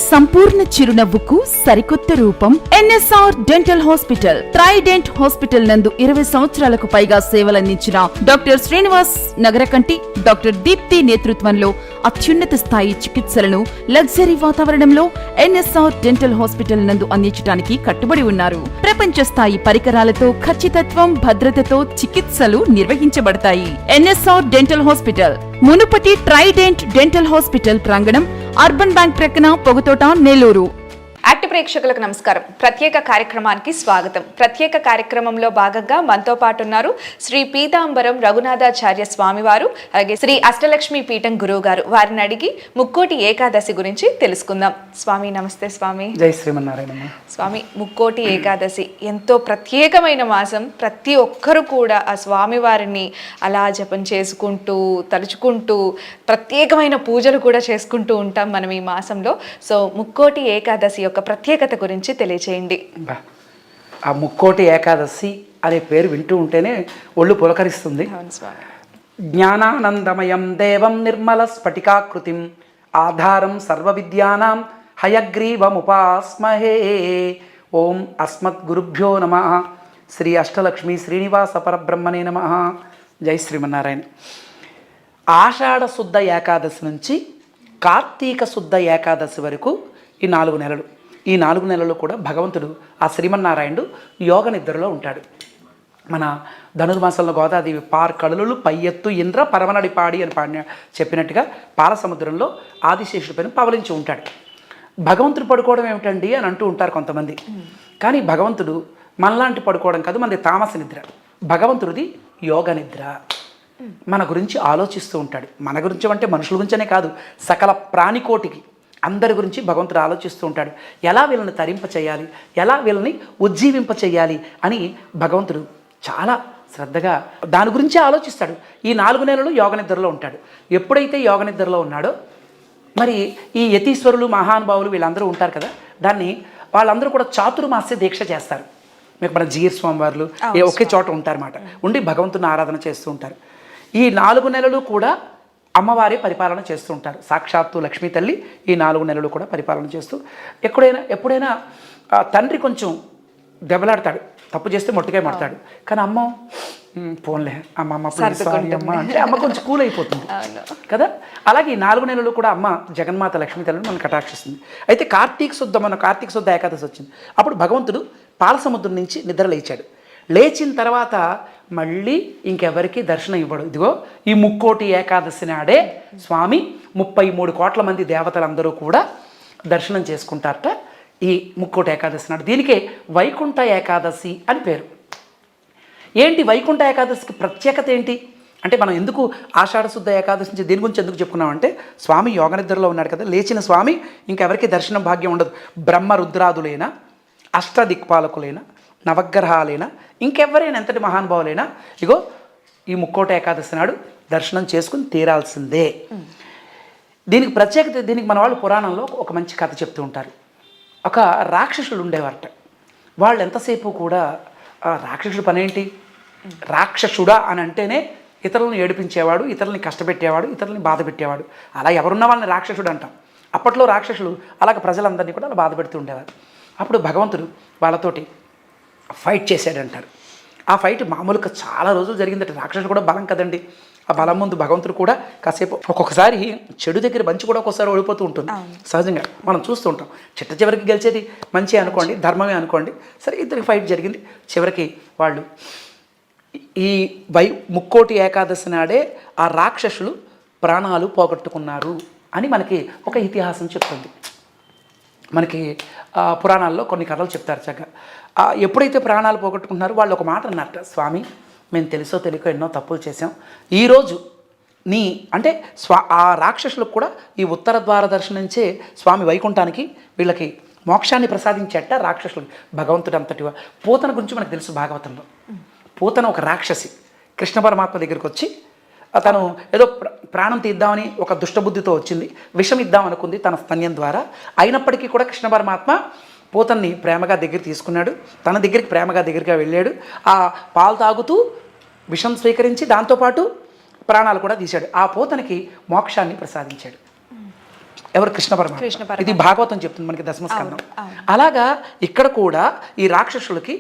సంపూర్ణ చిరునవ్వుకు సరికొత్త రూపం NSR dental hospital. Trident hospital నందు 20 సంవత్సరాలకు పైగా సేవలందించిన డాక్టర్ శ్రీనివాస్ నగరకంటి, డాక్టర్ దీప్తి నేతృత్వంలో అత్యున్నత స్థాయి చికిత్సలను లగ్జరీ వాతావరణంలో ఎన్ఎస్ఆర్ డెంటల్ హాస్పిటల్ నందు అందించడానికి కట్టుబడి ఉన్నారు. ప్రపంచ స్థాయి పరికరాలతో ఖచ్చితత్వం, భద్రతతో చికిత్సలు నిర్వహించబడతాయి. ఎన్ఎస్ఆర్ డెంటల్ హాస్పిటల్, మునుపటి ట్రైడెంట్ డెంటల్ హాస్పిటల్ ప్రాంగణం, అర్బన్ బ్యాంక్ ప్రక్కన, పొగతోట, నెల్లూరు. యాక్టివ్ ప్రేక్షకులకు నమస్కారం. ప్రత్యేక కార్యక్రమానికి స్వాగతం. ప్రత్యేక కార్యక్రమంలో భాగంగా మనతో పాటు ఉన్నారు శ్రీ పీతాంబరం రఘునాథాచార్య స్వామివారు, అలాగే శ్రీ అష్టలక్ష్మి పీఠం గురువు గారు. వారిని అడిగి ముక్కోటి ఏకాదశి గురించి తెలుసుకుందాం. స్వామి నమస్తే. స్వామి జై శ్రీమన్నారాయణ. స్వామి, ముక్కోటి ఏకాదశి ఎంతో ప్రత్యేకమైన మాసం. ప్రతి ఒక్కరూ కూడా ఆ స్వామివారిని అలా జపం చేసుకుంటూ, తలుచుకుంటూ, ప్రత్యేకమైన పూజలు కూడా చేసుకుంటూ ఉంటాం మనం ఈ మాసంలో. సో ముక్కోటి ఏకాదశి యొక్క ప్రత్యేకత గురించి తెలియచేయండి. ఆ ముక్కోటి ఏకాదశి అనే పేరు వింటూ ఉంటేనే ఒళ్ళు పులకరిస్తుంది. జ్ఞానానందమయం దేవం నిర్మల స్ఫటికాకృతిం ఆధారం సర్వ విద్యానాం హయగ్రీవముపాస్మహే. ఓం అస్మద్గురుభ్యో నమః. శ్రీ అష్టలక్ష్మి శ్రీనివాస పరబ్రహ్మణే నమః. జై శ్రీమన్నారాయణ. ఆషాఢ శుద్ధ ఏకాదశి నుంచి కార్తీక శుద్ధ ఏకాదశి వరకు ఈ 4 నెలలు. ఈ 4 నెలలు కూడా భగవంతుడు ఆ శ్రీమన్నారాయణుడు యోగ నిద్రలో ఉంటాడు. మన ధనుర్మాసంలో గోదాదేవి కడులు పై ఎత్తు ఇంద్ర పరమనడి పాడి అని చెప్పినట్టుగా పాలసముద్రంలో ఆదిశేషుడి పైన పవలించి ఉంటాడు. భగవంతుడు పడుకోవడం ఏమిటండి అని అంటూ ఉంటారు కొంతమంది. కానీ భగవంతుడు మనలాంటి పడుకోవడం కాదు, మనది తామస నిద్ర. భగవంతుడిది యోగ నిద్ర. మన గురించి ఆలోచిస్తూ ఉంటాడు. మన గురించి అంటే మనుషుల గురించనే కాదు, సకల ప్రాణికోటికి అందరి గురించి భగవంతుడు ఆలోచిస్తూ ఉంటాడు. ఎలా వీళ్ళని తరింప చేయాలి, ఎలా వీళ్ళని ఉజ్జీవింప చేయాలి అని భగవంతుడు చాలా శ్రద్ధగా దాని గురించే ఆలోచిస్తాడు. ఈ 4 నెలలు యోగ నిద్రలో ఉంటాడు. ఎప్పుడైతే యోగ నిద్రలో ఉన్నాడో మరి ఈ యతీశ్వరులు, మహానుభావులు వీళ్ళందరూ ఉంటారు కదా, దాన్ని వాళ్ళందరూ కూడా చాతుర్మాస్య దీక్ష చేస్తారు. మీకు మన జీర్ స్వామివార్లు ఒకే చోట ఉంటారన్నమాట. ఉండి భగవంతుని ఆరాధన చేస్తూ ఉంటారు. ఈ 4 నెలలు కూడా అమ్మవారే పరిపాలన చేస్తూ ఉంటారు. సాక్షాత్తు లక్ష్మీ తల్లి ఈ 4 నెలలు కూడా పరిపాలన చేస్తూ ఎప్పుడైనా తండ్రి కొంచెం దెబ్బలాడతాడు, తప్పు చేస్తే మొట్టకాయ పడతాడు. కానీ అమ్మ పోన్లే అమ్మ అమ్మ అంటే అమ్మ కొంచెం కూల్ అయిపోతుంది కదా. అలాగే ఈ 4 నెలలు కూడా అమ్మ జగన్మాత లక్ష్మీ తల్లిని మనం కటాక్షిస్తుంది. అయితే కార్తీక శుద్ధ ఏకాదశి వచ్చింది. అప్పుడు భగవంతుడు పాలసముద్రం నుంచి నిద్ర లేచాడు. లేచిన తర్వాత మళ్ళీ ఇంకెవరికి దర్శనం ఇవ్వడు. ఇదిగో ఈ ముక్కోటి ఏకాదశి నాడే స్వామి 33 కోట్ల మంది దేవతలందరూ కూడా దర్శనం చేసుకుంటారట ఈ ముక్కోటి ఏకాదశి నాడు. దీనికే వైకుంఠ ఏకాదశి అని పేరు. ఏంటి వైకుంఠ ఏకాదశికి ప్రత్యేకత ఏంటి అంటే, మనం ఎందుకు ఆషాఢ శుద్ధ ఏకాదశి నుంచి దీని గురించి ఎందుకు చెప్పుకున్నామంటే, స్వామి యోగ నిద్రలో ఉన్నాడు కదా, లేచిన స్వామి ఇంకెవరికి దర్శనం భాగ్యం ఉండదు. బ్రహ్మ రుద్రాదులైన, అష్టదిక్పాలకులైన, నవగ్రహాలైనా, ఇంకెవరైనా, ఎంతటి మహానుభావులైనా ఇగో ఈ ముక్కోట ఏకాదశి నాడు దర్శనం చేసుకుని తీరాల్సిందే. దీనికి ప్రత్యేకత, దీనికి మన వాళ్ళు పురాణంలో ఒక మంచి కథ చెప్తూ ఉంటారు. ఒక రాక్షసుడు ఉండేవారట. వాళ్ళు ఎంతసేపు కూడా రాక్షసుడు పనేంటి, రాక్షసుడా అని అంటేనే ఇతరులను ఏడిపించేవాడు, ఇతరులని కష్టపెట్టేవాడు, ఇతరులని బాధ పెట్టేవాడు. అలా ఎవరున్న వాళ్ళని రాక్షసుడు అంటాం. అప్పట్లో రాక్షసులు అలాగ ప్రజలందరినీ కూడా అలా బాధ పెడుతూ ఉండేవారు. అప్పుడు భగవంతుడు వాళ్ళతోటి ఫైట్ చేశాడంటారు. ఆ ఫైట్ మామూలుగా చాలా రోజులు జరిగిందట. రాక్షసుడు కూడా బలం కదండి. ఆ బలం ముందు భగవంతుడు కూడా కాసేపు, ఒక్కొక్కసారి చెడు దగ్గర మంచి కూడా ఒక్కోసారి ఓడిపోతూ ఉంటుంది. సహజంగా మనం చూస్తూ ఉంటాం. చిట్ట చివరికి గెలిచేది మంచి అనుకోండి, ధర్మమే అనుకోండి. సరే, ఇద్దరికి ఫైట్ జరిగింది. చివరికి వాళ్ళు ఈ ముక్కోటి ఏకాదశి నాడే ఆ రాక్షసులు ప్రాణాలు పోగొట్టుకున్నారు అని మనకి ఒక ఇతిహాసం చెప్తుంది. మనకి పురాణాల్లో కొన్ని కథలు చెప్తారు చక్కగా. ఎప్పుడైతే ప్రాణాలు పోగొట్టుకుంటున్నారో వాళ్ళు ఒక మాట అన్నారట, స్వామి మేము తెలుసో తెలియకో ఎన్నో తప్పులు చేసాం. ఈరోజు అంటే ఆ రాక్షసులకు కూడా ఈ ఉత్తర ద్వార దర్శనించే స్వామి వైకుంఠానికి వీళ్ళకి మోక్షాన్ని ప్రసాదించేట రాక్షసులు. భగవంతుడు అంతటివా. పూతన గురించి మనకు తెలుసు భాగవతంలో. పూతన ఒక రాక్షసి కృష్ణ పరమాత్మ దగ్గరికి వచ్చి తను ఏదో ప్రాణం తీద్దామని ఒక దుష్టబుద్ధితో వచ్చింది. విషం ఇద్దాం అనుకుంది తన స్తన్యం ద్వారా. అయినప్పటికీ కూడా కృష్ణ పరమాత్మ పూతన్ని ప్రేమగా దగ్గర తీసుకున్నాడు. తన దగ్గరికి ప్రేమగా దగ్గరగా వెళ్ళాడు. ఆ పాలు తాగుతూ విషం స్వీకరించి దాంతోపాటు ప్రాణాలు కూడా తీశాడు. ఆ పూతనికి మోక్షాన్ని ప్రసాదించాడు. ఎవరు? కృష్ణ పరమాత్మ. కృష్ణ పరమాత్మ. ఇది భాగవతం చెప్తుంది మనకి దశమస్కందం. అవును. అలాగా ఇక్కడ కూడా ఈ రాక్షసులకి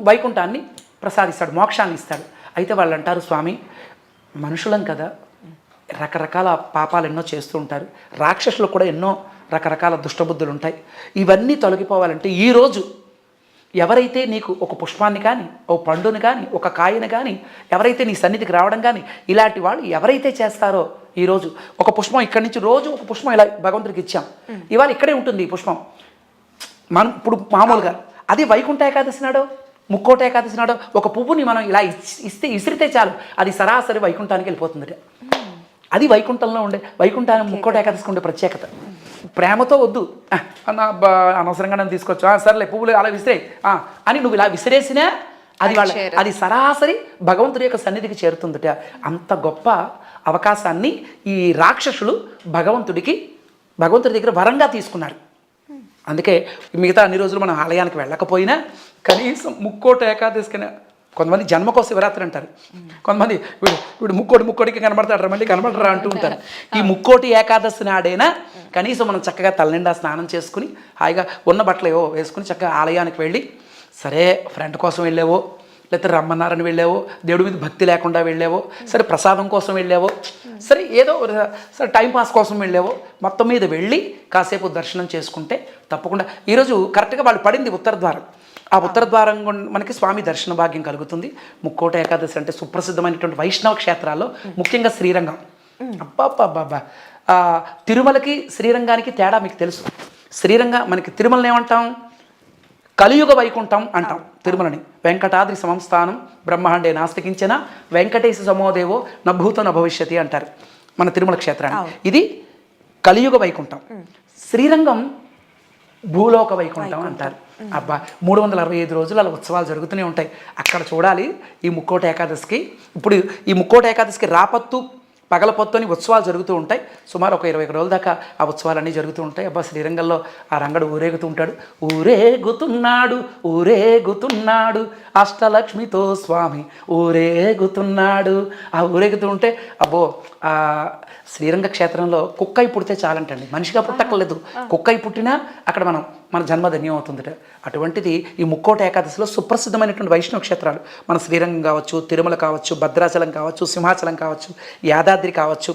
వైకుంఠాన్ని ప్రసాదిస్తాడు, మోక్షాన్ని ఇస్తాడు. అయితే వాళ్ళు అంటారు, స్వామి మనుషులం కదా, రకరకాల పాపాలు ఎన్నో చేస్తూ ఉంటారు, రాక్షసులకు కూడా ఎన్నో రకరకాల దుష్టబుద్ధులు ఉంటాయి. ఇవన్నీ తొలగిపోవాలంటే ఈరోజు ఎవరైతే నీకు ఒక పుష్పాన్ని కానీ, ఓ పండుని కానీ, ఒక కాయను కానీ, ఎవరైతే నీ సన్నిధికి రావడం కానీ, ఇలాంటి వాళ్ళు ఎవరైతే చేస్తారో ఈరోజు ఒక పుష్పం ఇక్కడి నుంచి రోజు ఒక పుష్పం ఇలా భగవంతుడికి ఇచ్చాం, ఇవాళ ఇక్కడే ఉంటుంది ఈ పుష్పం. మనం ఇప్పుడు మామూలుగా అది వైకుంఠ ఏకాదశి నాడో, ముక్కోట ఏకాదశి నాడో ఒక పువ్వుని మనం ఇలా ఇస్తే ఇసిరితే చాలు, అది సరాసరి వైకుంఠానికి వెళ్ళిపోతుంది. అది వైకుంఠంలో ఉండే, వైకుంఠానికి ముక్కోట ఏకాదశికి ఉండే ప్రత్యేకత. ప్రేమతో వద్దు అన్న, అనవసరంగా నన్ను తీసుకొచ్చు, సర్లే పువ్వులు అలా విసిరే అని నువ్వు ఇలా విసిరేసినా అది వాళ్ళ అది సరాసరి భగవంతుడి యొక్క సన్నిధికి చేరుతుందట. అంత గొప్ప అవకాశాన్ని ఈ రాక్షసులు భగవంతుడి దగ్గర వరంగా తీసుకున్నారు. అందుకే మిగతా అన్ని రోజులు మనం ఆలయానికి వెళ్ళకపోయినా కనీసం ముక్కోట ఏకాదశికైనా, కొంతమంది జన్మకో శివరాత్రి అంటారు, కొంతమంది వీడు ముక్కోటికి కనబడతాడు, మళ్ళీ కనబడరా అంటూ ఉంటారు. ఈ ముక్కోటి ఏకాదశి నాడైనా కనీసం మనం చక్కగా తలనిండా స్నానం చేసుకుని హాయిగా ఉన్న బట్టలు ఏవో వేసుకుని చక్కగా ఆలయానికి వెళ్ళి, సరే ఫ్రెండ్ కోసం వెళ్ళావో, లేకపోతే రమ్మన్నారని వెళ్ళావో, దేవుడి మీద భక్తి లేకుండా వెళ్ళావో, సరే ప్రసాదం కోసం వెళ్ళావో, సరే ఏదో సరే టైంపాస్ కోసం వెళ్ళావో, మొత్తం మీద వెళ్ళి కాసేపు దర్శనం చేసుకుంటే తప్పకుండా ఈరోజు కరెక్ట్గా వాళ్ళు పడింది ఉత్తర ద్వారం. ఆ ఉత్తర ద్వారం మనకి స్వామి దర్శన భాగ్యం కలుగుతుంది. ముక్కోట ఏకాదశి అంటే సుప్రసిద్ధమైనటువంటి వైష్ణవ క్షేత్రాల్లో ముఖ్యంగా శ్రీరంగం. అబ్బాబ్బాబ్బా, తిరుమలకి శ్రీరంగానికి తేడా మీకు తెలుసు. మనకి తిరుమలని ఏమంటాం? కలియుగ వైకుంఠం అంటాం తిరుమలని. వెంకటాద్రి సంస్థానం బ్రహ్మాండే నాస్తికించిన వెంకటేశ సమోదేవో నభూత నభవిష్యతి అంటారు మన తిరుమల క్షేత్రాన్ని. ఇది కలియుగ వైకుంఠం. శ్రీరంగం భూలోక వైకుంఠం అంటారు. అబ్బా, 365 రోజులు అలా ఉత్సవాలు జరుగుతూనే ఉంటాయి. అక్కడ చూడాలి ఈ ముక్కోట ఏకాదశికి. ఇప్పుడు ఈ ముక్కోట ఏకాదశికి రాపత్తు పగలపొత్తు అని ఉత్సవాలు జరుగుతూ ఉంటాయి. సుమారు ఒక 21 రోజుల దాకా ఆ ఉత్సవాలన్నీ జరుగుతూ ఉంటాయి. అబ్బా, శ్రీరంగంలో ఆ రంగడు ఊరేగుతూ ఉంటాడు. ఊరేగుతున్నాడు అష్టలక్ష్మితో స్వామి ఊరేగుతున్నాడు. ఆ ఊరేగుతూ ఉంటే అబ్బో, ఆ శ్రీరంగ క్షేత్రంలో కుక్కై పుడితే చాలంటండి, మనిషిగా పుట్టక్కర్లేదు. కుక్కై పుట్టినా అక్కడ మన జన్మ ధన్యం అవుతుందట. అటువంటిది ఈ ముక్కోట ఏకాదశిలో సుప్రసిద్ధమైనటువంటి వైష్ణవ క్షేత్రాలు మన శ్రీరంగం కావచ్చు, తిరుమల కావచ్చు, భద్రాచలం కావచ్చు, సింహాచలం కావచ్చు, యాదాద్రి కావచ్చు,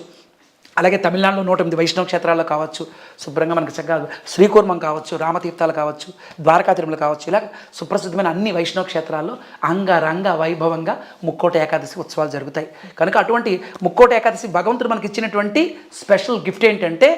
అలాగే తమిళనాడులో 108 వైష్ణవ క్షేత్రాల్లో కావచ్చు, శుభ్రంగా మనకి చక్కగా శ్రీకూర్మం కావచ్చు, రామతీర్థాలు కావచ్చు, ద్వారకా తిరుమల కావచ్చు, ఇలా సుప్రసిద్ధమైన అన్ని వైష్ణవ క్షేత్రాల్లో అంగరంగ వైభవంగా ముక్కోట ఏకాదశి ఉత్సవాలు జరుగుతాయి. కనుక అటువంటి ముక్కోట ఏకాదశి భగవంతుడు మనకి ఇచ్చినటువంటి స్పెషల్ గిఫ్ట్ ఏంటంటే,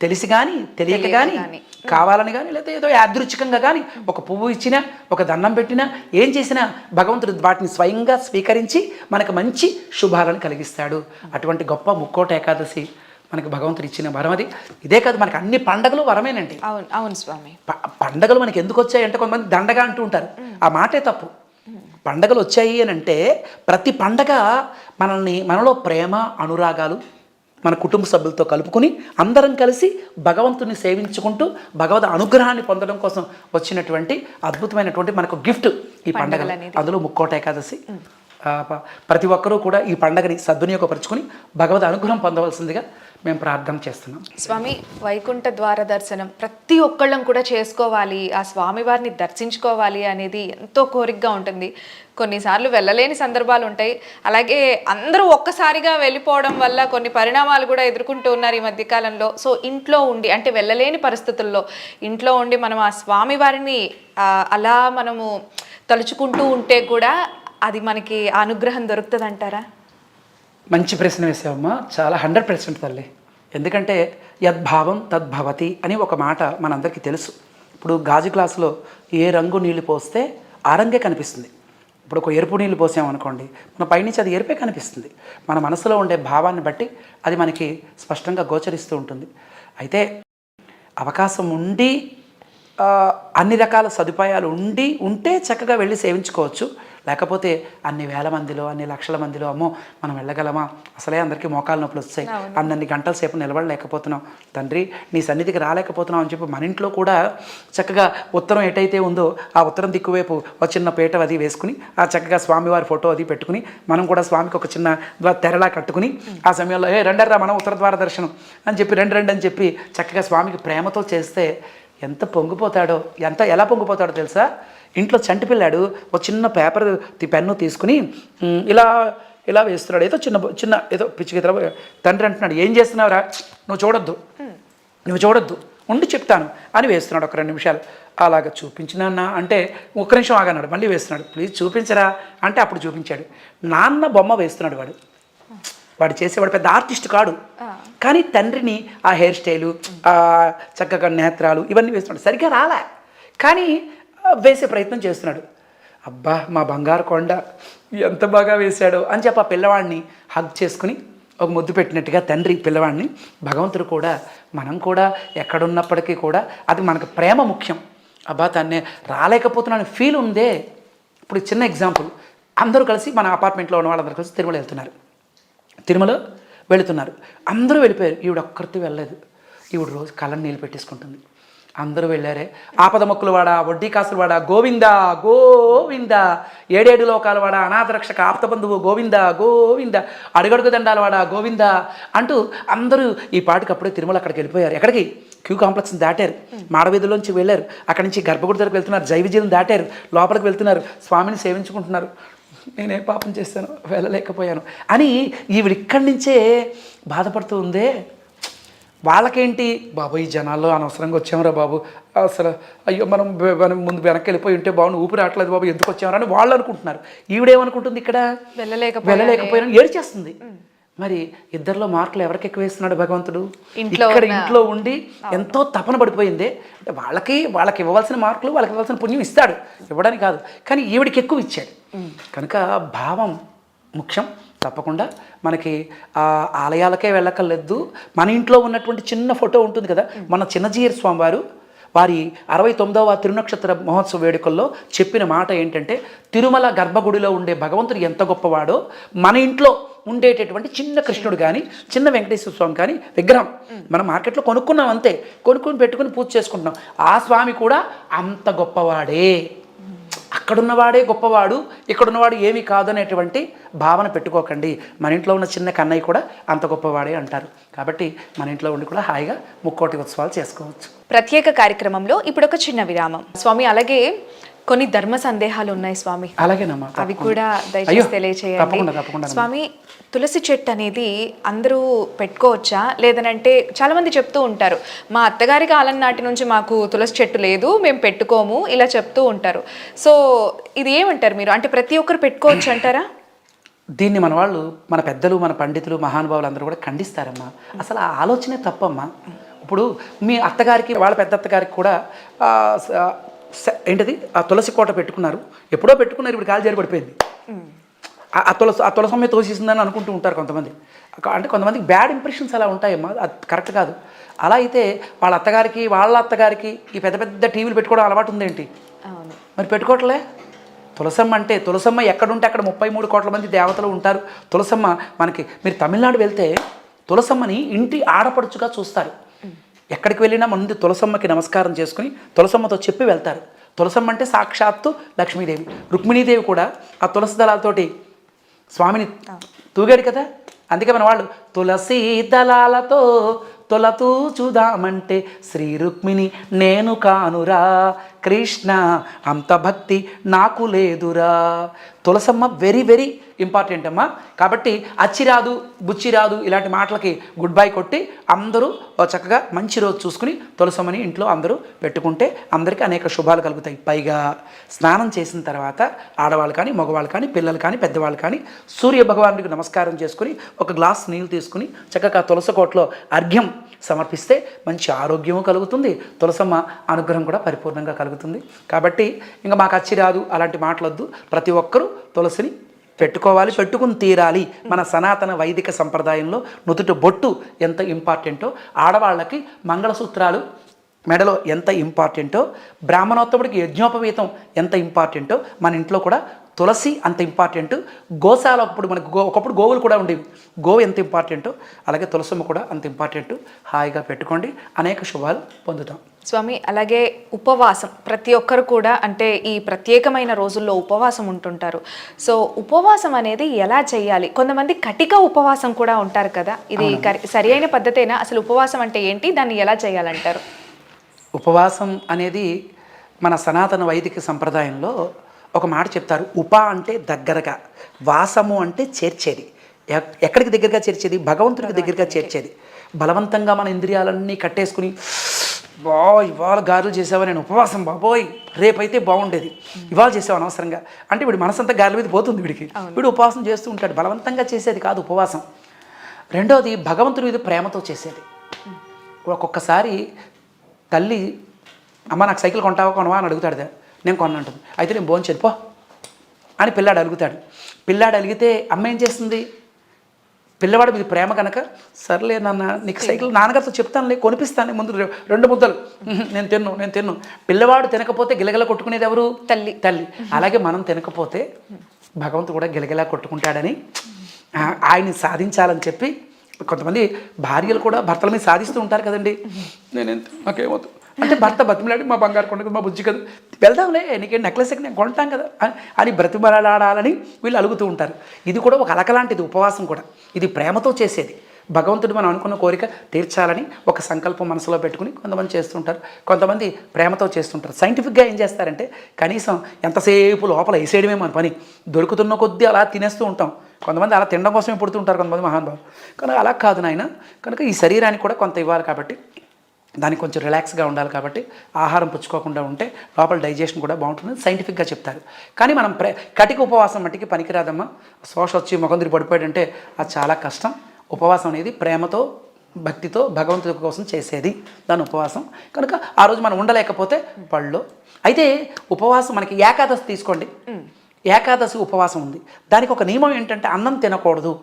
తెలిసి కానీ తెలియక కానీ, కావాలని కానీ, లేకపోతే ఏదో యాదృచ్ఛికంగా కానీ ఒక పువ్వు ఇచ్చినా, ఒక దండం పెట్టినా, ఏం చేసినా భగవంతుడు వాటిని స్వయంగా స్వీకరించి మనకు మంచి శుభాలను కలిగిస్తాడు. అటువంటి గొప్ప ముక్కోట ఏకాదశి మనకి భగవంతుడు ఇచ్చిన వరం అది. ఇదే కాదు, మనకి అన్ని పండగలు వరమేనండి. అవును స్వామి. పండగలు మనకి ఎందుకు వచ్చాయి అంటే, కొంతమంది దండగా అంటూ ఉంటారు. ఆ మాటే తప్పు. పండగలు వచ్చాయి అని అంటే ప్రతి పండగ మనలో ప్రేమ, అనురాగాలు మన కుటుంబ సభ్యులతో కలుపుకొని అందరం కలిసి భగవంతుని సేవించుకుంటూ భగవద్ అనుగ్రహాన్ని పొందడం కోసం వచ్చినటువంటి అద్భుతమైనటువంటి మనకు గిఫ్ట్ ఈ పండగ. అందులో ముక్కోట ఏకాదశి. ప్రతి ఒక్కరూ కూడా ఈ పండగని సద్వినియోగపరుచుకొని భగవద్ అనుగ్రహం పొందవలసిందిగా మేము ప్రార్థన చేస్తున్నాం. స్వామి, వైకుంఠ ద్వార దర్శనం ప్రతి ఒక్కళ్ళం కూడా చేసుకోవాలి, ఆ స్వామివారిని దర్శించుకోవాలి అనేది ఎంతో కోరికగా ఉంటుంది. కొన్నిసార్లు వెళ్ళలేని సందర్భాలు ఉంటాయి. అలాగే అందరూ ఒక్కసారిగా వెళ్ళిపోవడం వల్ల కొన్ని పరిణామాలు కూడా ఎదుర్కొంటూ ఉన్నారు ఈ మధ్యకాలంలో. సో ఇంట్లో ఉండి, అంటే వెళ్ళలేని పరిస్థితుల్లో ఇంట్లో ఉండి మనం ఆ స్వామివారిని అలా మనము తలుచుకుంటూ ఉంటే కూడా అది మనకి అనుగ్రహం దొరుకుతుంది అంటారా? మంచి ప్రశ్న వేసావమ్మా, చాలా 100% తల్లి. ఎందుకంటే యద్భావం తద్భవతి అని ఒక మాట మనందరికీ తెలుసు. ఇప్పుడు గాజు గ్లాసులో ఏ రంగు నీళ్ళు పోస్తే ఆ రంగే కనిపిస్తుంది. ఇప్పుడు ఒక ఎరుపు నీళ్ళు పోసామనుకోండి, మన పైనుంచి అది ఎరుపే కనిపిస్తుంది. మన మనసులో ఉండే భావాన్ని బట్టి అది మనకి స్పష్టంగా గోచరిస్తూ ఉంటుంది. అయితే అవకాశం ఉండి అన్ని రకాల సదుపాయాలు ఉంటే చక్కగా వెళ్ళి సేవించుకోవచ్చు. లేకపోతే అన్ని వేల మందిలో అన్ని లక్షల మందిలో అమ్మో మనం వెళ్ళగలమా, అసలే అందరికీ మోకాలు నొప్పులు వస్తాయి, అన్ని గంటల సేపు నిలబడలేకపోతున్నాం తండ్రి, నీ సన్నిధికి రాలేకపోతున్నాం అని చెప్పి మన ఇంట్లో కూడా చక్కగా ఉత్తరం ఎటైతే ఉందో ఆ ఉత్తరం దిక్కువైపు ఒక చిన్న పీట అది వేసుకుని ఆ చక్కగా స్వామివారి ఫోటో అది పెట్టుకుని మనం కూడా స్వామికి ఒక చిన్న తెరలా కట్టుకుని ఆ సమయంలో రండర్రా మనం ఉత్తర ద్వార దర్శనం అని చెప్పి రండి అని చెప్పి చక్కగా స్వామికి ప్రేమతో చేస్తే ఎంత పొంగిపోతాడో, ఎలా పొంగిపోతాడో తెలుసా. ఇంట్లో చంటి పిల్లాడు ఒక చిన్న పేపర్ పెన్ను తీసుకుని ఇలా వేస్తున్నాడు, ఏదో చిన్న ఏదో పిచ్చిగితర. తండ్రి అంటున్నాడు, ఏం చేస్తున్నావురా, నువ్వు చూడొద్దు ఉండి చెప్తాను అని వేస్తున్నాడు. ఒక 2 నిమిషాలు అలాగ చూపించినా అంటే ఒక్క నిమిషం ఆగన్నాడు, మళ్ళీ వేస్తున్నాడు, ప్లీజ్ చూపించరా అంటే అప్పుడు చూపించాడు. నాన్న బొమ్మ వేస్తున్నాడు వాడు చేసేవాడు పెద్ద ఆర్టిస్ట్ కాడు, కానీ తండ్రిని ఆ హెయిర్ స్టైలు ఆ చక్కగా నేత్రాలు ఇవన్నీ వేస్తున్నాడు. సరిగ్గా రాలే కానీ వేసే ప్రయత్నం చేస్తున్నాడు. అబ్బా మా బంగారు కొండ ఎంత బాగా వేశాడో అని చెప్పి ఆ పిల్లవాడిని హగ్ చేసుకుని ఒక ముద్దు పెట్టినట్టుగా తండ్రి పిల్లవాడిని, భగవంతుడు కూడా మనం కూడా ఎక్కడున్నప్పటికీ కూడా అది మనకు ప్రేమ ముఖ్యం. అబ్బా తన్నే రాలేకపోతున్నాను ఫీల్ ఉందే. ఇప్పుడు చిన్న ఎగ్జాంపుల్, అందరూ కలిసి మన అపార్ట్మెంట్లో ఉన్న వాళ్ళందరూ కలిసి తిరుమల వెళుతున్నారు. అందరూ వెళ్ళిపోయారు, ఈవిడ ఒక్కరితో వెళ్ళలేదు. ఈవిడ రోజు కళ్ళని నీళ్ళు పెట్టేసుకుంటుంది. అందరూ వెళ్ళారే, ఆపద మొక్కులు వాడా, వడ్డీ కాసులు వాడా, గోవిందా గోవిందా, 7 లోకాల వాడా, అనాథరక్షక ఆప్తబంధువు గోవిందా గోవిందా, అడుగడుగు దండాల వాడా గోవిందా అంటూ అందరూ ఈ పాటికి అప్పుడే తిరుమల అక్కడికి వెళ్ళిపోయారు. ఎక్కడికి? క్యూ కాంప్లెక్స్ని దాటారు, మాడవీధిలోంచి వెళ్ళారు, అక్కడి నుంచి గర్భగుడి దగ్గరకు వెళ్తున్నారు, జైవిజీలను దాటారు, లోపలికి వెళ్తున్నారు, స్వామిని సేవించుకుంటున్నారు. నేనేం పాపం చేస్తాను, వెళ్ళలేకపోయాను అని ఈవిడ ఇక్కడి నుంచే బాధపడుతూ ఉందే. వాళ్ళకేంటి, బాబు ఈ జనాల్లో అనవసరంగా వచ్చామరా బాబు, అసలు అయ్యో మనం ముందు వెనక్కి వెళ్ళిపోయి ఉంటే బాబు, ఊపిరి రావట్లేదు బాబు, ఎందుకు వచ్చామరా అని వాళ్ళు అనుకుంటున్నారు. ఈవిడేమనుకుంటుంది, ఇక్కడ వెళ్ళలేకపోయాను ఏడ్చేస్తుంది. మరి ఇద్దరిలో మార్కులు ఎవరికి ఎక్కువ వేస్తున్నాడు భగవంతుడు? ఇక్కడ ఇంట్లో ఉండి ఎంతో తపన పడిపోయింది అంటే వాళ్ళకి ఇవ్వవలసిన మార్కులు వాళ్ళకి ఇవ్వాల్సిన పుణ్యం ఇస్తాడు, ఇవ్వడానికి కాదు, కానీ ఈవిడికి ఎక్కువ ఇచ్చాడు. కనుక భావం ముఖ్యం. తప్పకుండా మనకి ఆలయాలకే వెళ్ళక్కర్లేదు, మన ఇంట్లో ఉన్నటువంటి చిన్న ఫోటో ఉంటుంది కదా. మన చిన్నజీయర్ స్వామి వారు వారి 69వ తిరునక్షత్ర మహోత్సవ వేడుకల్లో చెప్పిన మాట ఏంటంటే, తిరుమల గర్భగుడిలో ఉండే భగవంతుడు ఎంత గొప్పవాడో మన ఇంట్లో ఉండేటటువంటి చిన్న కృష్ణుడు కానీ చిన్న వెంకటేశ్వర స్వామి కానీ విగ్రహం మనం మార్కెట్లో కొనుక్కున్నాం, అంతే కొనుక్కొని పెట్టుకుని పూజ చేసుకుంటున్నాం, ఆ స్వామి కూడా అంత గొప్పవాడే. అక్కడున్నవాడే గొప్పవాడు, ఇక్కడున్నవాడు ఏమీ కాదు అనేటువంటి భావన పెట్టుకోకండి. మన ఇంట్లో ఉన్న చిన్న కన్నయ్య కూడా అంత గొప్పవాడే అంటారు. కాబట్టి మన ఇంట్లో ఉండి కూడా హాయిగా ముక్కోటి ఉత్సవాలు చేసుకోవచ్చు. ప్రత్యేక కార్యక్రమంలో ఇప్పుడు ఒక చిన్న విరామం. స్వామి, అలాగే కొన్ని ధర్మ సందేహాలు ఉన్నాయి స్వామి, అలాగేనమ్మా, అవి కూడా దయచేసి తెలియచేయండి. స్వామి, తులసి చెట్టు అనేది అందరూ పెట్టుకోవచ్చా, లేదనంటే చాలామంది చెప్తూ ఉంటారు, మా అత్తగారి కాలం నాటి నుంచి మాకు తులసి చెట్టు లేదు, మేము పెట్టుకోము, ఇలా చెప్తూ ఉంటారు. సో ఇది ఏమంటారు మీరు, అంటే ప్రతి ఒక్కరు పెట్టుకోవచ్చు అంటారా? దీన్ని మన వాళ్ళు, మన పెద్దలు, మన పండితులు, మహానుభావులు అందరూ కూడా ఖండిస్తారమ్మా. అసలు ఆ ఆలోచనే తప్పమ్మా. ఇప్పుడు మీ అత్తగారికి వాళ్ళ పెద్ద అత్తగారికి కూడా ఏంటిది ఆ తులసి కోట పెట్టుకున్నారు, ఎప్పుడో పెట్టుకున్నారు, ఇప్పుడు కాలు జారి పడిపోయింది. ఆ తులసమ్మే తోసేసిందని అనుకుంటూ ఉంటారు కొంతమంది. అంటే కొంతమందికి బ్యాడ్ ఇంప్రెషన్స్ అలా ఉంటాయమ్మా, అది కరెక్ట్ కాదు. అలా అయితే వాళ్ళ అత్తగారికి ఈ పెద్ద పెద్ద టీవీలు పెట్టుకోవడం అలవాటు ఉందేంటి? మరి పెట్టుకోవట్లే. తులసమ్మ అంటే తులసమ్మ ఎక్కడుంటే అక్కడ 33 కోట్ల మంది దేవతలు ఉంటారు. తులసమ్మ మనకి, మీరు తమిళనాడు వెళ్తే తులసమ్మని ఇంటి ఆడపడుచుగా చూస్తారు. ఎక్కడికి వెళ్ళినా ముందు తులసమ్మకి నమస్కారం చేసుకుని తులసమ్మతో చెప్పి వెళ్తారు. తులసమ్మ అంటే సాక్షాత్తు లక్ష్మీదేవి. రుక్మిణీదేవి కూడా ఆ తులసి దళాలతోటి స్వామిని తూగాడు కదా. అందుకే మన వాళ్ళు తులసి దళాలతో తొలతూ చూదామంటే శ్రీ రుక్మిణి నేను కానురా కృష్ణ, అంత భక్తి నాకు లేదురా. తులసమ్మ వెరీ వెరీ ఇంపార్టెంట్ అమ్మా. కాబట్టి అచ్చిరాదు బుచ్చిరాదు ఇలాంటి మాటలకి గుడ్ బై కొట్టి అందరూ చక్కగా మంచి రోజు చూసుకుని తులసమ్మని ఇంట్లో అందరూ పెట్టుకుంటే అందరికీ అనేక శుభాలు కలుగుతాయి. పైగా స్నానం చేసిన తర్వాత ఆడవాళ్ళు కానీ మగవాళ్ళు కానీ పిల్లలు కానీ పెద్దవాళ్ళు కానీ సూర్య భగవానుడికి నమస్కారం చేసుకుని ఒక గ్లాస్ నీళ్ళు తీసుకుని చక్కగా తులసి కోటలో అర్ఘ్యం సమర్పిస్తే మంచి ఆరోగ్యము కలుగుతుంది, తులసమ్మ అనుగ్రహం కూడా పరిపూర్ణంగా కలుగుతుంది. కాబట్టి ఇంకా మాకు అచ్చిరాదు అలాంటి మాటలొద్దు, ప్రతి ఒక్కరూ తులసిని పెట్టుకోవాలి, పెట్టుకుని తీరాలి. మన సనాతన వైదిక సంప్రదాయంలో నుదుట బొట్టు ఎంత ఇంపార్టెంటో, ఆడవాళ్ళకి మంగళసూత్రాలు మెడలో ఎంత ఇంపార్టెంటో, బ్రాహ్మణోత్తముడికి యజ్ఞోపవీతం ఎంత ఇంపార్టెంటో మన ఇంట్లో కూడా తులసి అంత ఇంపార్టెంట్. గోశాల ఒకప్పుడు గోవులు కూడా ఉండేవి, గోవు ఎంత ఇంపార్టెంటో అలాగే తులసమ్మ కూడా అంత ఇంపార్టెంట్. హాయిగా పెట్టుకోండి, అనేక శుభాలు పొందుతాం. స్వామి, అలాగే ఉపవాసం ప్రతి ఒక్కరు కూడా అంటే ఈ ప్రత్యేకమైన రోజుల్లో ఉపవాసం ఉంటుంటారు. సో ఉపవాసం అనేది ఎలా చేయాలి? కొంతమంది కటిక ఉపవాసం కూడా ఉంటారు కదా, ఇది సరి అయిన పద్ధతేనా? అసలు ఉపవాసం అంటే ఏంటి, దాన్ని ఎలా చేయాలంటారు? ఉపవాసం అనేది మన సనాతన వైదిక సంప్రదాయంలో ఒక మాట చెప్తారు. ఉప అంటే దగ్గరగా, వాసము అంటే చేర్చేది. ఎక్కడికి దగ్గరగా చేర్చేది? భగవంతుడికి దగ్గరగా చేర్చేది. బలవంతంగా మన ఇంద్రియాలన్నీ కట్టేసుకుని ఇవాళ గారెలు చేసావా, నేను ఉపవాసం బాబోయ్ రేపైతే బాగుండేది, ఇవాళ చేసావు అనవసరంగా అంటే వీడి మనసంతా గారెల మీద పోతుంది. వీడు ఉపవాసం చేస్తూ ఉంటాడు. బలవంతంగా చేసేది కాదు ఉపవాసం. రెండోది భగవంతుడి మీద ప్రేమతో చేసేది. ఒక్కొక్కసారి తల్లి అమ్మ నాకు సైకిల్ కొంటావా కొనవా అని అడుగుతాడు. నేను కొనంటుంది. అయితే నేను భోంచేది పో అని పిల్లాడు అలుగుతాడు. పిల్లాడు అలిగితే అమ్మ ఏం చేస్తుంది? పిల్లవాడు మీద ప్రేమ కనుక సర్లే నాన్న నీకు సైకిల్ నాన్నగారితో చెప్తానులే, కొనిపిస్తాను, ముందు 2 ముద్దలు నేను తిన్ను. పిల్లవాడు తినకపోతే గిలగిల కొట్టుకునేది ఎవరు? తల్లి. అలాగే మనం తినకపోతే భగవంతుడు కూడా గిలగిలా కొట్టుకుంటాడని ఆయన్ని సాధించాలని చెప్పి కొంతమంది భార్యలు కూడా భర్తల మీద సాధిస్తూ ఉంటారు కదండి. నాకేమవుతుంది అంటే భర్త బతిమలాడి మా బంగారు కొండకు మా బుజ్జి కదా వెళ్దాంలే, నీకేం నెక్లెస్ నేను కొంటాం కదా అని బ్రతిమలాడాలని వీళ్ళు అలుగుతూ ఉంటారు. ఇది కూడా ఒక అలకలాంటిది ఉపవాసం కూడా. ఇది ప్రేమతో చేసేది. భగవంతుడు మనం అనుకున్న కోరిక తీర్చాలని ఒక సంకల్పం మనసులో పెట్టుకుని కొంతమంది చేస్తుంటారు, కొంతమంది ప్రేమతో చేస్తుంటారు. సైంటిఫిక్గా ఏం చేస్తారంటే కనీసం ఎంతసేపు లోపల వేసేయడమే మన పని, దొరుకుతున్న కొద్దీ అలా తినేస్తూ ఉంటాం. కొంతమంది అలా తినడం కోసమే పుడుతుంటారు కొంతమంది మహానుభావులు. కనుక అలా కాదు నాయన, కనుక ఈ శరీరానికి కూడా కొంత ఇవ్వాలి కాబట్టి, దానికి కొంచెం రిలాక్స్గా ఉండాలి కాబట్టి ఆహారం పుచ్చుకోకుండా ఉంటే లోపల డైజెషన్ కూడా బాగుంటుంది సైంటిఫిక్గా చెప్తారు. కానీ మనం కటిక ఉపవాసం మట్టికి పనికిరాదమ్మా. శోష వచ్చి మొగందిరి పడిపోయాడంటే అది చాలా కష్టం. ఉపవాసం అనేది ప్రేమతో భక్తితో భగవంతుడి కోసం చేసేది దాని ఉపవాసం. కనుక ఆ రోజు మనం ఉండలేకపోతే పళ్ళు. అయితే ఉపవాసం మనకి ఏకాదశి తీసుకోండి, ఏకాదశి ఉపవాసం ఉంది. దానికి ఒక నియమం ఏంటంటే అన్నం తినకూడదు.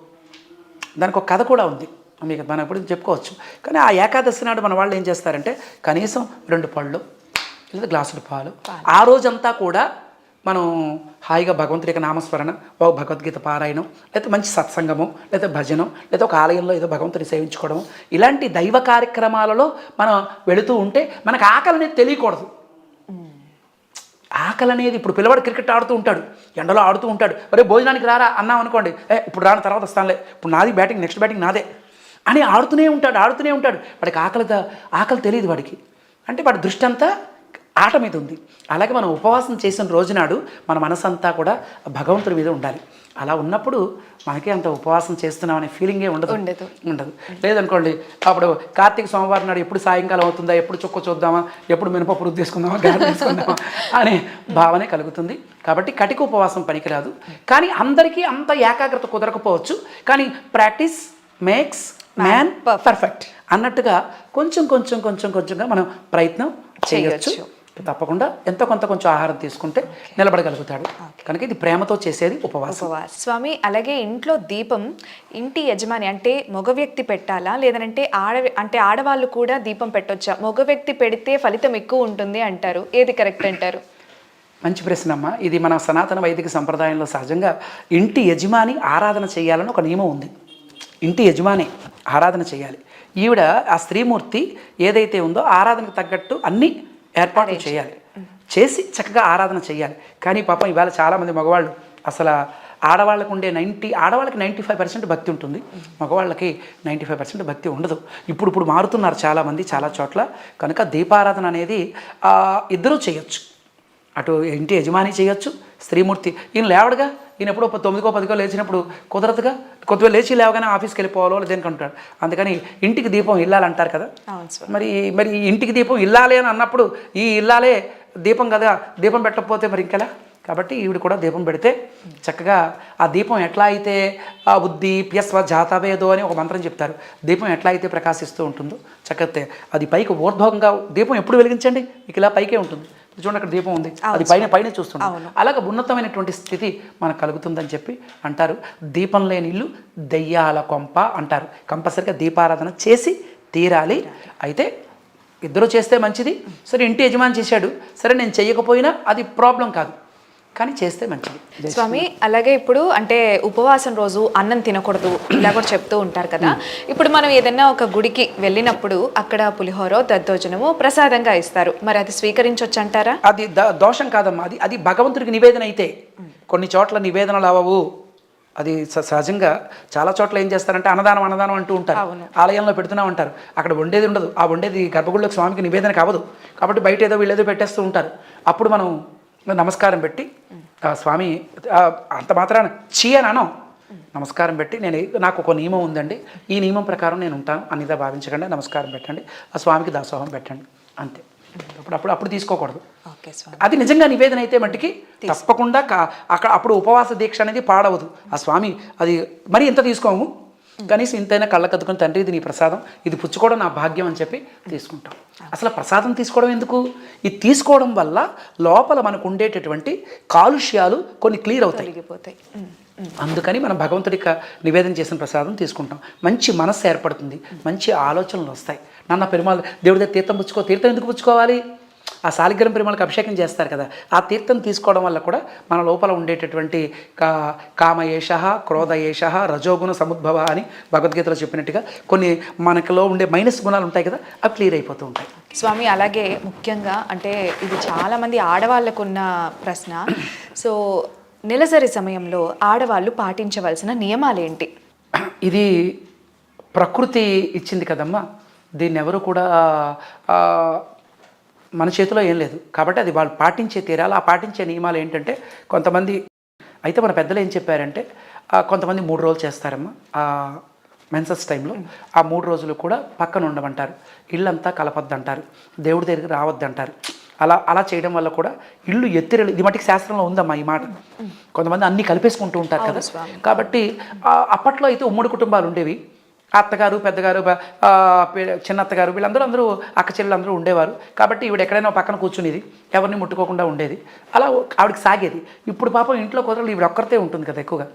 దానికి ఒక కథ కూడా ఉంది, మీకు మనం ఎప్పుడు చెప్పుకోవచ్చు. కానీ ఆ ఏకాదశి నాడు మన వాళ్ళు ఏం చేస్తారంటే కనీసం 2 పళ్ళు లేదా గ్లాసులు పాలు. ఆ రోజంతా కూడా మనం హాయిగా భగవంతుడి యొక్క నామస్మరణ, ఒక భగవద్గీత పారాయణం, లేకపోతే మంచి సత్సంగము, లేదా భజనం, లేదా ఒక ఆలయంలో ఏదో భగవంతుడిని సేవించుకోవడం, ఇలాంటి దైవ కార్యక్రమాలలో మనం వెళుతూ ఉంటే మనకు ఆకలి అనేది తెలియకూడదు. ఆకలి అనేది ఇప్పుడు పిల్లవాడు క్రికెట్ ఆడుతూ ఉంటాడు, ఎండలో ఆడుతూ ఉంటాడు, ఒరే భోజనానికి రారా అన్నాం అనుకోండి, ఇప్పుడు రాని తర్వాత వస్తానులే, ఇప్పుడు నాది బ్యాటింగ్, నెక్స్ట్ బ్యాటింగ్ నాదే అని ఆడుతూనే ఉంటాడు. వాడికి ఆకలి తెలియదు వాడికి, అంటే వాడి దృష్టి అంతా ఆట మీద ఉంది. అలాగే మనం ఉపవాసం చేసిన రోజునాడు మన మనసంతా కూడా భగవంతుడి మీద ఉండాలి. అలా ఉన్నప్పుడు మనకే అంత ఉపవాసం చేస్తున్నామనే ఫీలింగే ఉండదు. లేదనుకోండి అప్పుడు కార్తీక సోమవారం నాడు ఎప్పుడు సాయంకాలం అవుతుందా, ఎప్పుడు చుక్క చూద్దామా, ఎప్పుడు మినపప్పు రుద్ది తీసుకుందామా, గాలి తీసుకుందామా అనే భావనే కలుగుతుంది. కాబట్టి కటిక ఉపవాసం పనికిరాదు. కానీ అందరికీ అంత ఏకాగ్రత కుదరకపోవచ్చు. కానీ ప్రాక్టీస్ మేక్స్ మ్యాన్ పర్ఫెక్ట్ అన్నట్టుగా కొంచెంగా మనం ప్రయత్నం చేయొచ్చు. తప్పకుండా ఎంతో కొంచెం ఆహారం తీసుకుంటే నిలబడగలుగుతాడు. కనుక ఇది ప్రేమతో చేసేది ఉపవాసం. స్వామి, అలాగే ఇంట్లో దీపం ఇంటి యజమాని అంటే మగ వ్యక్తి పెట్టాలా, లేదంటే ఆడవాళ్ళు కూడా దీపం పెట్టొచ్చా? మగ వ్యక్తి పెడితే ఫలితం ఎక్కువ ఉంటుంది అంటారు, ఏది కరెక్ట్ అంటారు? మంచి ప్రశ్న అమ్మా. ఇది మన సనాతన వైదిక సంప్రదాయంలో సహజంగా ఇంటి యజమాని ఆరాధన చేయాలని ఒక నియమం ఉంది. ఇంటి యజమాని ఆరాధన చేయాలి. ఈవిడ ఆ స్త్రీమూర్తి ఏదైతే ఉందో ఆరాధనకు తగ్గట్టు అన్ని ఏర్పాట్లు చేయాలి, చేసి చక్కగా ఆరాధన చేయాలి. కానీ పాపం ఇవాళ చాలామంది మగవాళ్ళు అసలు ఆడవాళ్ళకు ఉండే 95% భక్తి ఉంటుంది, మగవాళ్ళకి 95% భక్తి ఉండదు. ఇప్పుడు మారుతున్నారు చాలామంది చాలా చోట్ల. కనుక దీపారాధన అనేది ఇద్దరూ చేయొచ్చు. అటు ఇంటి యజమాని చేయొచ్చు, స్త్రీమూర్తి. ఈయన లేవడుగా, ఈయన ఎప్పుడో 9కో 10కో లేచినప్పుడు కుదరదుగా, కొద్దిగా లేచి లేవగానే ఆఫీస్కి వెళ్ళిపోవాలో దేనికి అంటాడు. అందుకని ఇంటికి దీపం ఇల్లాలంటారు కదా. మరి ఇంటికి దీపం ఇల్లాలి అని అన్నప్పుడు ఈ ఇల్లాలే దీపం కదా, దీపం పెట్టకపోతే మరి ఇంకెలా? కాబట్టి ఈవిడ కూడా దీపం పెడితే చక్కగా ఆ దీపం ఎట్లా అయితే ఆ బుద్ధి ప్యస్వ జాతవేదో అని ఒక మంత్రం చెప్తారు. దీపం ఎట్లా అయితే ప్రకాశిస్తూ ఉంటుందో చక్కతే అది పైకి ఊర్ధ్వంగా దీపం ఎప్పుడు వెలిగించండి, మీకు ఇలా పైకే ఉంటుంది. చూడండి అక్కడ దీపం ఉంది, అది పైన చూస్తున్నాం. అలాగే ఉన్నతమైనటువంటి స్థితి మనకు కలుగుతుందని చెప్పి అంటారు. దీపం లేని ఇల్లు దెయ్యాల కొంప అంటారు. కంపల్సరిగా దీపారాధన చేసి తీరాలి. అయితే ఇద్దరు చేస్తే మంచిది. సరే ఇంటి యజమాని చేశాడు, సరే నేను చెయ్యకపోయినా అది ప్రాబ్లం కాదు, కానీ చేస్తే మంచిది. స్వామి, అలాగే ఇప్పుడు అంటే ఉపవాసం రోజు అన్నం తినకూడదు ఇలా కూడా చెప్తూ ఉంటారు కదా. ఇప్పుడు మనం ఏదైనా ఒక గుడికి వెళ్ళినప్పుడు అక్కడ పులిహోర దద్దోజనము ప్రసాదంగా ఇస్తారు, మరి అది స్వీకరించవచ్చు అంటారా? అది దోషం కాదమ్మా. అది భగవంతుడికి నివేదన అయితే. కొన్ని చోట్ల నివేదనలు అవ్వవు. అది సహజంగా చాలా చోట్ల ఏం చేస్తారంటే అన్నదానం అంటూ ఉంటారు, ఆలయంలో పెడుతూనే ఉంటారు, అక్కడ వండేది ఉండదు. ఆ వండేది గర్భగుడిలోకి స్వామికి నివేదన కావదు కాబట్టి బయట ఏదో వీళ్ళేదో పెట్టేస్తూ ఉంటారు. అప్పుడు మనం నమస్కారం పెట్టి స్వామి అంత మాత్రాన చీ అని అనం, నమస్కారం పెట్టి నాకు ఒక నియమం ఉందండి, ఈ నియమం ప్రకారం నేను ఉంటాను అనిదా భావించకండి, నమస్కారం పెట్టండి, ఆ స్వామికి దాసోహం పెట్టండి, అంతే. అప్పుడు తీసుకోకూడదు. అది నిజంగా నివేదన అయితే మట్టికి తప్పకుండా అక్కడ అప్పుడు ఉపవాస దీక్ష అనేది పాడవదు. ఆ స్వామి అది మరి ఇంత తీసుకోము, కనీసం ఇంతైనా కళ్ళకద్దుకుని తండ్రి ఇది నీ ప్రసాదం, ఇది పుచ్చుకోవడం నా భాగ్యం అని చెప్పి తీసుకుంటాం. అసలు ప్రసాదం తీసుకోవడం ఎందుకు? ఇది తీసుకోవడం వల్ల లోపల మనకు ఉండేటటువంటి కాలుష్యాలు కొన్ని క్లియర్ అవుతాయి. అందుకని మనం భగవంతుడికి నివేదన చేసిన ప్రసాదం తీసుకుంటాం. మంచి మనస్సు ఏర్పడుతుంది, మంచి ఆలోచనలు వస్తాయి. నాన్న పెరుమాళ్ దేవుడి దగ్గర తీర్థం పుచ్చుకో. తీర్థం ఎందుకు పుచ్చుకోవాలి? ఆ శాలిగ్రామ పెరుమాళకి అభిషేకం చేస్తారు కదా, ఆ తీర్థం తీసుకోవడం వల్ల కూడా మన లోపల ఉండేటటువంటి కామయేష, క్రోధయేష, రజోగుణ సముద్భవ అని భగవద్గీతలో చెప్పినట్టుగా కొన్ని మనలో ఉండే మైనస్ గుణాలు ఉంటాయి కదా, అవి క్లియర్ అయిపోతూ ఉంటాయి. స్వామి, అలాగే ముఖ్యంగా అంటే ఇది చాలామంది ఆడవాళ్ళకు ఉన్న ప్రశ్న. సో నెలసరి సమయంలో ఆడవాళ్ళు పాటించవలసిన నియమాలు ఏంటి? ఇది ప్రకృతి ఇచ్చింది కదమ్మా, దీన్ని ఎవరు కూడా మన చేతిలో ఏం లేదు కాబట్టి అది వాళ్ళు పాటించే తీరాలి. ఆ పాటించే నియమాలు ఏంటంటే కొంతమంది అయితే మన పెద్దలు ఏం చెప్పారంటే కొంతమంది 3 రోజులు చేస్తారమ్మా మెన్సస్ టైంలో. ఆ 3 రోజులు కూడా పక్కన ఉండమంటారు, ఇళ్ళంతా కలపొద్దంటారు, దేవుడి దగ్గరికి రావద్దంటారు. అలా చేయడం వల్ల కూడా ఇల్లు ఎత్తిరలు, ఇది మటుకు శాస్త్రంలో ఉందమ్మా ఈ మాట. కొంతమంది అన్నీ కలిపేసుకుంటూ ఉంటారు కదా, కాబట్టి అప్పట్లో అయితే ఉమ్మడి కుటుంబాలు ఉండేవి. అత్తగారు, పెద్దగారు, చిన్నత్తగారు వీళ్ళందరూ అక్క చెల్లెలందరూ ఉండేవారు. కాబట్టి ఈవిడ ఎక్కడైనా పక్కన కూర్చునేది, ఎవరిని ముట్టుకోకుండా ఉండేది. అలా ఆవిడకి సాగేది. ఇప్పుడు పాపం ఇంట్లో కుదరలు ఈవిడ ఒక్కరితే ఉంటుంది కదా ఎక్కువగా,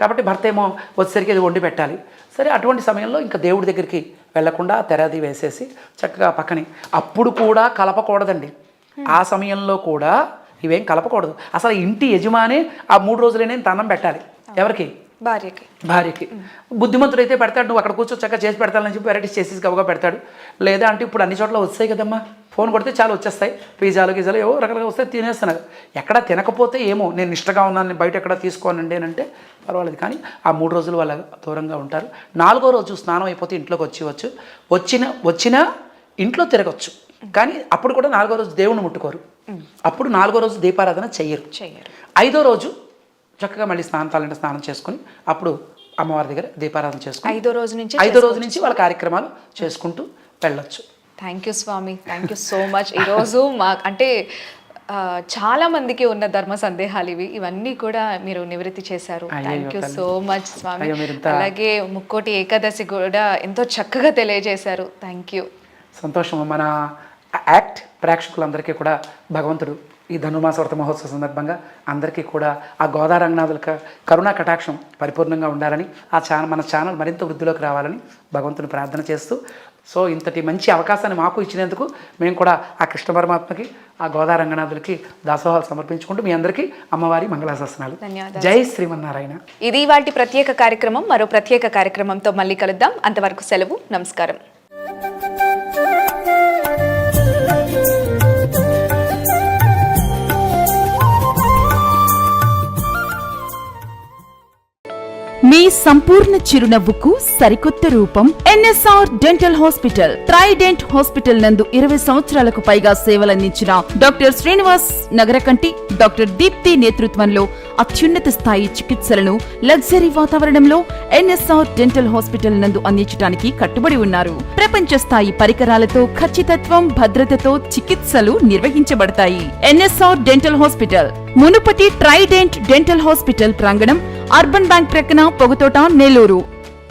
కాబట్టి భర్త ఏమో వచ్చేసరికి అది వండి పెట్టాలి. సరే అటువంటి సమయంలో ఇంకా దేవుడి దగ్గరికి వెళ్లకుండా తెరది వేసేసి చక్కగా పక్కనే. అప్పుడు కూడా కలపకూడదండి, ఆ సమయంలో కూడా ఇవేం కలపకూడదు. అసలు ఇంటి యజమానే ఆ 3 రోజులనే అన్నం పెట్టాలి. ఎవరికి? భార్యకి. బుద్ధిమంతుడు అయితే పెడతాడు, నువ్వు అక్కడ కూర్చో చక్కగా చేసి పెడతానని చెప్పి వెరైటీస్ చేసి గబగా పెడతాడు. లేదా అంటే ఇప్పుడు అన్ని చోట్ల వస్తాయి కదమ్మా, ఫోన్ కొడితే చాలా వచ్చేస్తాయి, పిజ్జాలు గిజాలు ఏవో రకరకాలు వస్తాయి, తినేస్తున్నారు. ఎక్కడ తినకపోతే ఏమో నేను నిష్టగా ఉన్నాను, నేను బయట ఎక్కడ తీసుకోనండి అని అంటే పర్వాలేదు, కానీ ఆ 3 రోజులు వాళ్ళ దూరంగా ఉంటారు. 4వ రోజు స్నానం అయిపోతే ఇంట్లోకి వచ్చినా ఇంట్లో తిరగచ్చు, కానీ అప్పుడు కూడా 4వ రోజు దేవుణ్ణి ముట్టుకోరు. అప్పుడు 4వ రోజు దీపారాధన చెయ్యరు. 5వ రోజు చక్కగా మళ్ళీ స్నానం చేసుకుని అప్పుడు అమ్మవారి దగ్గర దీపారాధన చేసుకుని 5వ రోజు నుంచి వాళ్ళ కార్యక్రమాలు చేసుకుంటూ వెళ్ళొచ్చు. థ్యాంక్ యూ స్వామి, థ్యాంక్ యూ సో మచ్. ఈరోజు అంటే చాలా మందికి ఉన్న ధర్మ సందేహాలు ఇవన్నీ కూడా మీరు నివృత్తి చేశారు. థ్యాంక్ యూ సో మచ్ స్వామి. అలాగే ముక్కోటి ఏకాదశి కూడా ఎంతో చక్కగా తెలియజేశారు. Thank you. సంతోషం. మన యాక్ట్ ప్రేక్షకులందరికీ కూడా భగవంతుడు ఈ ధనుర్మాస వ్రత మహోత్సవ సందర్భంగా అందరికీ కూడా ఆ గోదా రంగనాథుల కరుణా కటాక్షం పరిపూర్ణంగా ఉండాలని, మన ఛానల్ మరింత వృద్ధిలోకి రావాలని భగవంతుని ప్రార్థన చేస్తూ, సో ఇంతటి మంచి అవకాశాన్ని మాకు ఇచ్చినందుకు మేము కూడా ఆ కృష్ణ పరమాత్మకి, ఆ గోదా రంగనాథులకి దాసోహాలు సమర్పించుకుంటూ మీ అందరికీ అమ్మవారి మంగళాశాసనాలు. జై శ్రీమన్నారాయణ. ఇది వాటి ప్రత్యేక కార్యక్రమం. మరో ప్రత్యేక కార్యక్రమంతో మళ్ళీ కలుద్దాం. అంతవరకు సెలవు. నమస్కారం. మీ సంపూర్ణ చిరునవ్వుకు సరికొత్త రూపం NSR dental hospital. Trident hospital నందు 20 సంవత్సరాలకు పైగా సేవలందించిన డాక్టర్ శ్రీనివాస్ నగరకంటి, డాక్టర్ దీప్తి నేతృత్వంలో అత్యున్నత స్థాయి చికిత్సలను లగ్జరీ వాతావరణంలో ఎన్ఎస్ఆర్ డెంటల్ హాస్పిటల్ నందు అందించడానికి కట్టుబడి ఉన్నారు. ప్రపంచ స్థాయి పరికరాలతో ఖచ్చితత్వం, భద్రతతో చికిత్సలు నిర్వహించబడతాయి. ఎన్ఎస్ఆర్ డెంటల్ హాస్పిటల్, మునుపటి ట్రైడెంట్ డెంటల్ హాస్పిటల్ ప్రాంగణం, అర్బన్ బ్యాంక్ ప్రక్కన, పొగతోట, నెల్లూరు.